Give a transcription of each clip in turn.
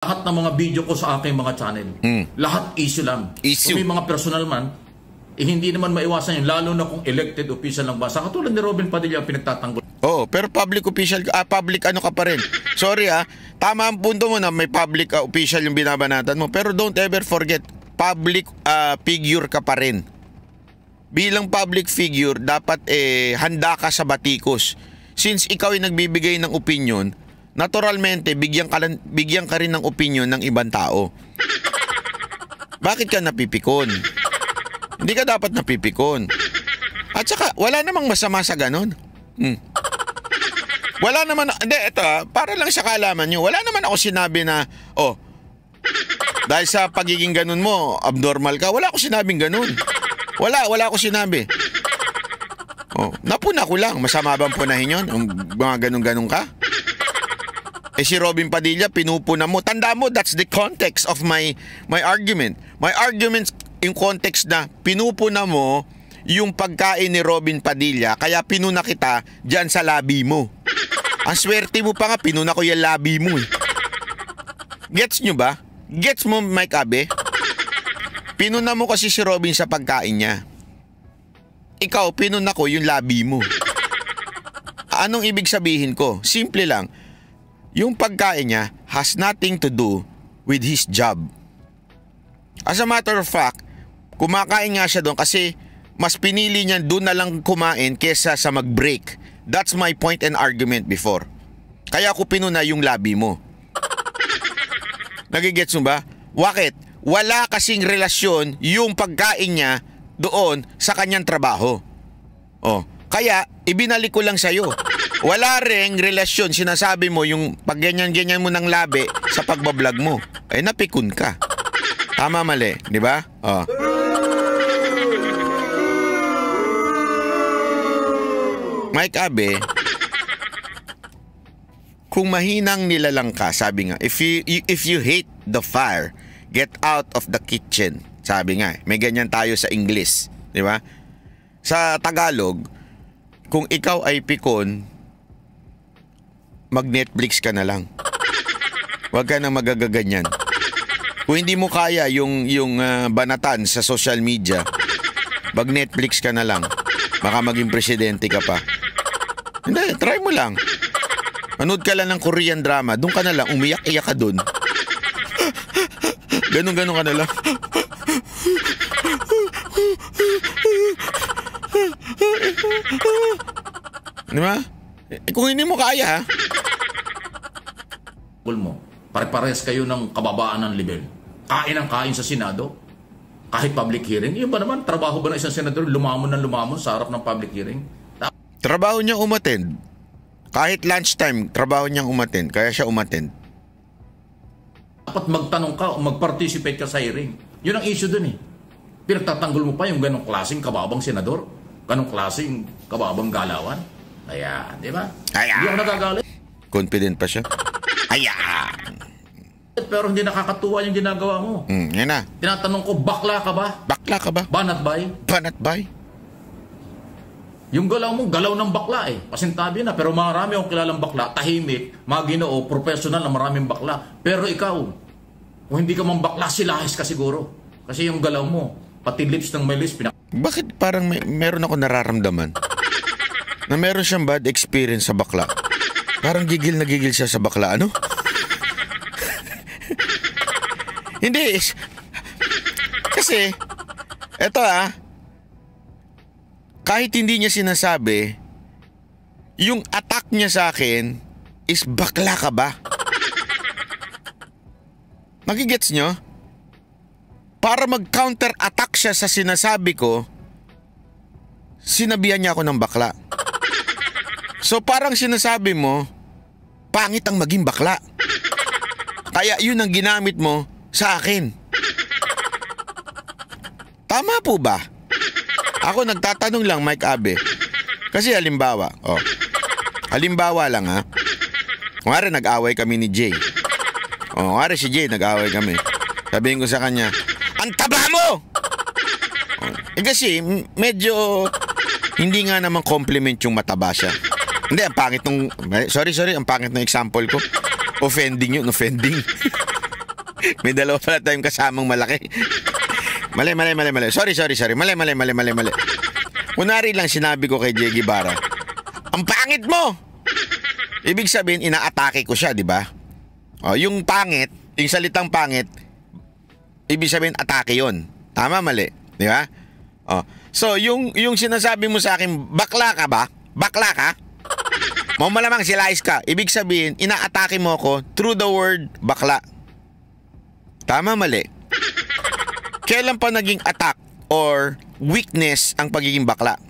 Lahat ng mga video ko sa aking mga channel, lahat issue lang. Issue. Kung may mga personal man, hindi naman maiwasan yun, lalo na kung elected official ng bansa. Katulad ni Robin Padilla, pinagtatanggol. Oo, pero public official, public ano ka pa rin. Sorry tama ang punto mo na may public official yung binabanatan mo. Pero don't ever forget, public figure ka pa rin. Bilang public figure, dapat handa ka sa batikos. Since ikaw ay nagbibigay ng opinion, naturalmente, bigyan ka rin ng opinion ng ibang tao. Bakit ka napipikon? Hindi ka dapat napipikon. At saka, wala namang masama sa ganon. Wala naman, hindi, ito para lang sa kaalaman nyo, wala naman ako sinabi na, dahil sa pagiging ganon mo, abnormal ka. Wala ako sinabing ganon. Wala ako sinabi. Napuna ko lang. Masama bang punahin yun? Mga ganon-ganon ka? Si Robin Padilla, pinupuna mo. Tanda mo, that's the context of my argument. My argument in context na pinupuna mo yung pagkain ni Robin Padilla, kaya pinuna kita dyan sa labi mo. Ang swerte mo pa nga, pinuna ko yung labi mo. Gets nyo ba? Gets mo, Mike Abe? Pinuna mo kasi si Robin sa pagkain niya. Ikaw, pinuna ko yung labi mo. Anong ibig sabihin ko? Simple lang. Yung pagkain niya has nothing to do with his job. As a matter of fact, kumakain nga siya doon kasi mas pinili niya doon na lang kumain kesa sa mag-break. That's my point and argument before. Kaya ko pinuna yung labi mo. Nagigets mo ba? Bakit? Wala kasing relasyon yung pagkain niya doon sa kanyang trabaho. Kaya ibinalik ko lang sa'yo. Wala ring relasyon, sinasabi mo yung pag ganyan-ganyan mo ng labi sa pagbablog mo. Napikon ka. Tama mali, di ba? Mike Abe, kung mahinang nilalang ka, sabi nga, if you hate the fire, get out of the kitchen. Sabi nga, may ganyan tayo sa English, di ba? Sa Tagalog, kung ikaw ay pikon, mag-Netflix ka na lang. Huwag ka nang magagaganyan. Kung hindi mo kaya yung banatan sa social media, mag-Netflix ka na lang. Baka maging presidente ka pa. Hindi, try mo lang. Manood ka lang ng Korean drama, doon ka na lang, umiyak-iyak ka doon. Ganon-ganon ka na lang. Di ba? Kung hindi mo kaya, mo, pare-pares kayo ng kababaan ng level. Kain ang kain sa Senado, kahit public hearing. Yun ba naman, trabaho ba na isang senador lumamon sa harap ng public hearing? Trabaho niya umattend. Kahit lunchtime, trabaho niyang umattend. Kaya siya umattend. Dapat magtanong ka o mag-participate ka sa hearing. Yun ang issue dun Pinagtatanggol mo pa yung ganong klaseng kababang senador, ganong klaseng kababang galawan. Ayan, di ba? Hindi ako nagagalit. Confident pa siya. Ayan. Pero hindi nakakatuwa yung ginagawa mo. Yan na. Tinatanong ko, bakla ka ba? Bakla ka ba? Banat bay? Banat bay? Yung galaw mo, galaw ng bakla Pasintabi na. Pero marami akong kilalang bakla, tahimik, maginoo, professional na maraming bakla. Pero ikaw, kung hindi ka mang bakla, silahis ka siguro. Kasi yung galaw mo, pati lips ng may lips, Bakit parang meron ako nararamdaman? Na meron siyang bad experience sa bakla. Parang gigil na gigil siya sa bakla, ano? Hindi. Kasi, eto kahit hindi niya sinasabi, yung attack niya sa akin is bakla ka ba? Magigets nyo? Para mag-counter attack siya sa sinasabi ko, sinabihan niya ako ng bakla. So parang sinasabi mo, pangit ang maging bakla. Kaya yun ang ginamit mo sa akin. Tama po ba? Ako nagtatanong lang, Mike Abe. Kasi halimbawa lang Kunwari nag-away kami ni Jay. Kunwari si Jay nag-away kami. Sabihin ko sa kanya, ang taba mo! Kasi medyo hindi nga naman compliment yung mataba siya. Hindi, ang pangit nung... Sorry, ang pangit ng example ko. Offending yun, offending. May dalawa pala tayong kasamang malaki. Mali. Sorry. Mali. Kunwari lang sinabi ko kay Jay Guevara, ang pangit mo! Ibig sabihin, inaatake ko siya, di ba? O, yung pangit, yung salitang pangit, ibig sabihin, atake yon. Tama, mali. Di ba? O, so, yung sinasabi mo sa akin, bakla ka ba? Bakla ka? Malamang silais ka. Ibig sabihin, inaatake mo ako through the word bakla. Tama, mali. Kailan pa naging attack or weakness ang pagiging bakla?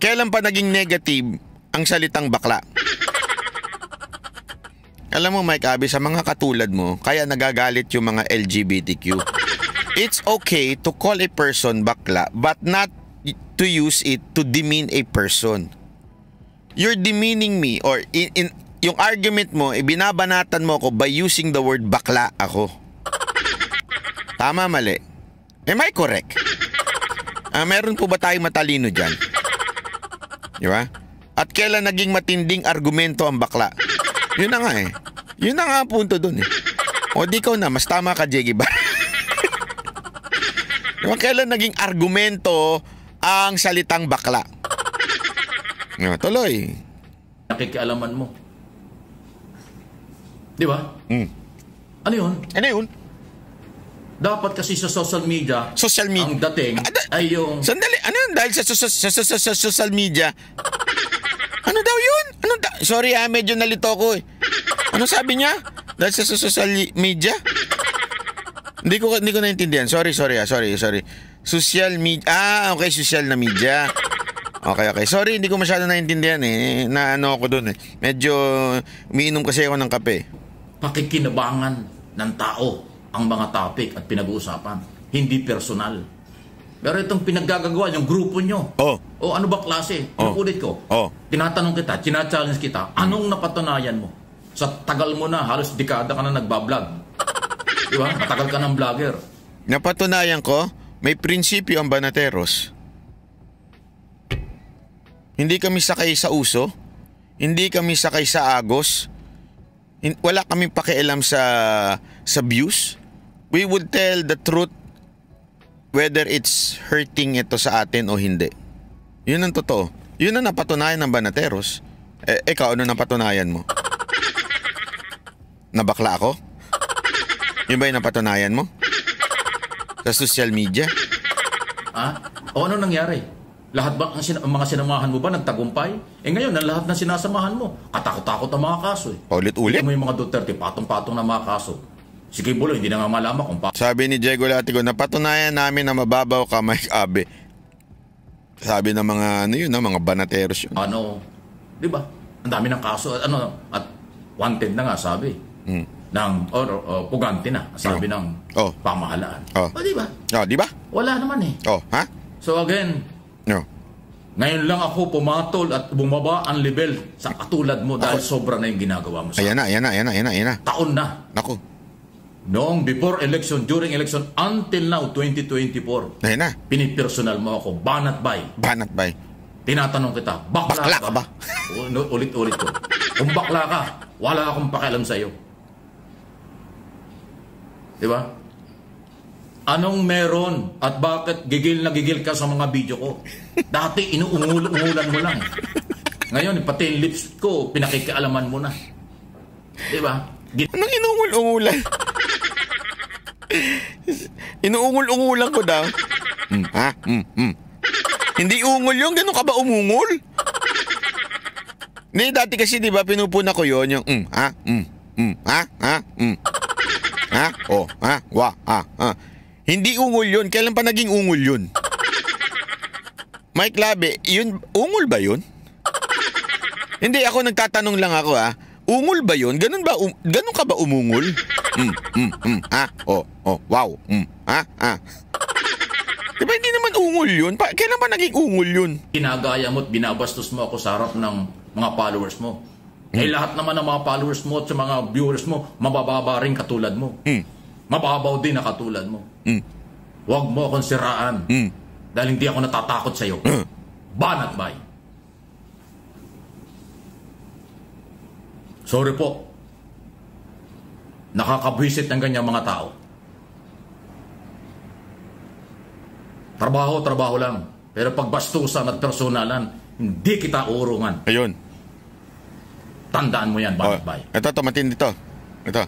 Kailan pa naging negative ang salitang bakla? Alam mo, Mike Abby, sa mga katulad mo, kaya nagagalit yung mga LGBTQ. It's okay to call a person bakla, but not to use it to demean a person. You're demeaning me, or yung argument mo, binabanatan mo ako by using the word bakla ako. Tama, mali? Am I correct? Meron po ba tayong matalino dyan? Di ba? At kailan naging matinding argumento ang bakla? Yun na nga eh. Yun na nga ang punto dun eh. O di ko na, mas tama ka, Jiggy ba? Diba, kailan naging argumento ang salitang bakla? Tuloy. Nakikialaman mo. Di ba? Ano yun? Ano yun? Dapat kasi sa social media, ang dating ay yung... Sandali, ano yun? Dahil sa social media, ano daw yun? Sorry medyo nalito ko eh. Ano sabi niya? Dahil sa social media? Hindi ko naintindihan. Sorry. Social media. Okay, social na media. Okay. Sorry, hindi ko masyado naintindihan eh. Ako dun eh. Medyo umiinom kasi ako ng kape. Pakikinabangan ng tao ang mga topic at pinag-uusapan. Hindi personal. Pero itong pinaggagawa, yung grupo nyo. O ano ba klase? Ulit ko. Tinatanong kita, challenge kita, anong napatunayan mo? Sa tagal mo na, halos dekada ka na nagbablog. Di ba? Matagal ka ng vlogger. Napatunayan ko, may prinsipyo ang Banateros. Hindi kami sakay sa uso. Hindi kami sakay sa agos. Wala kaming pakialam sa views. We would tell the truth whether it's hurting ito sa atin o hindi. Yun ang totoo. Yun ang napatunayan ng Banateros. Ikaw, ano napatunayan mo? Nabakla ako? Yun ba yung napatunayan mo? Sa social media? O ano nangyari? Lahat ba ang mga sinamahan mo ba nagtagumpay? Ngayon, ang lahat na sinasamahan mo, katakot-takot ang mga kaso eh. Paulit-ulit? Ito mo yung mga Duterte, patong-patong na mga kaso. Si Kibulo, hindi na nga malaman kung Sabi ni Diego Latigo, napatunayan namin na mababaw ka, Mike Abe. Sabi ng mga, mga Banateros yun. Di ba? Ang dami ng kaso, at wanted na nga, sabi. Pugante na, sabi ng pamahalaan. Di ba? Di ba? Wala naman eh. Ha? So again, ngayon lang ako pumatol at bumaba ang level sa katulad mo dahil sobra na yung ginagawa mo sa ayan na. Taon na. Naku. Noong before election, during election, until now, 2024. Ayan na. Pinipersonal mo ako, banat bay. Tinatanong kita, bakla ka ba? Ulit-ulit ko. Kung bakla ka, wala akong pakialam sa'yo. Diba? Anong meron at bakit gigil na gigil ka sa mga video ko? Dati inuungulan mo lang. Ngayon, pati yung lips ko, pinakikialaman mo na. Diba? Anong inuungul-ungulan? Inuungul-ungulan ko daw. Hindi ungol yun. Ganun ka ba umungol? Hindi, dati kasi diba pinupuna ko yun. Yung Hindi ungol yun. Kailan pa naging ungol yun? Mike Labe, yun, ungol ba yun? Hindi, ako nagtatanong lang ako ungol ba yun? Ganun ka ba umungol? Wow. Diba hindi naman ungol yun? Kailan ba naging ungol yun? Ginagaya mo at binabastos mo ako sa harap ng mga followers mo. Lahat naman ng mga followers mo at sa mga viewers mo, mabababa rin katulad mo. Mababaw din na katulad mo. Huwag mo akong siraan. Dahil hindi ako natatakot sa'yo. Banat bay. Sorry po. Nakakabwisit ng ganyang mga tao. Trabaho, trabaho lang. Pero pagbastusan at personalan, hindi kita urungan. Ayun. Tandaan mo yan, Banat-bay. Ito, matindi to. Ito.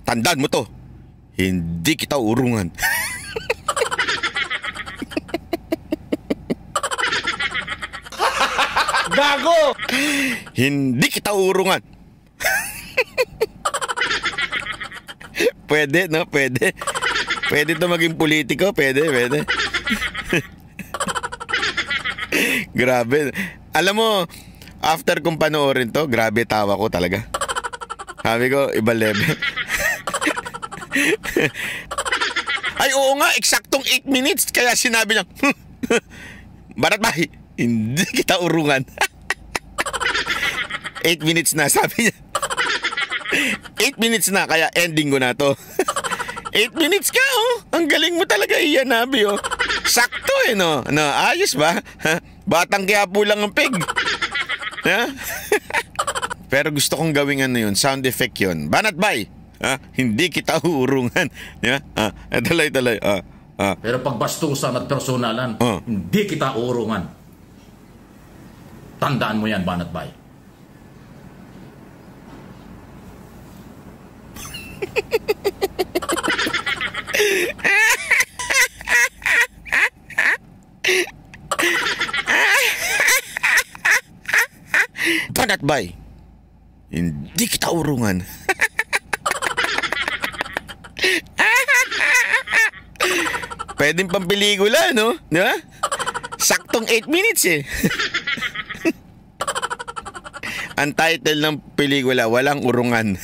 Tandaan mo to. Hindi kita urungan. Gago! Hindi kita urungan. Pwede, no? Pwede. Pwede to maging politiko. Pwede. Grabe. Alam mo, after kong panoorin to, grabe tawa ko talaga. Sabi ko, iba level. Ay, oo nga, eksaktong 8 minutes. Kaya sinabi niya, Banat-bay, hindi kita urungan. 8 minutes na, sabi niya. 8 minutes na, kaya ending ko na to. 8 minutes ka, oh. Ang galing mo talaga, Ian Nabi, oh. Sakto, no? Ayos ba? Batang Quiapo lang ang peg. Ha? Pero gusto kong gawing yun, sound effect yun. Banat-bay, hindi kita urungan. Tuloy. Pero pagbastusan at personalan, hindi kita urungan. Tandaan mo yan, Banat-bay. Banat-bay, hindi kita urungan. Pwedeng pampelikula, no? Diba? Saktong 8 minutes eh. Ang title ng pelikula, Walang Urungan.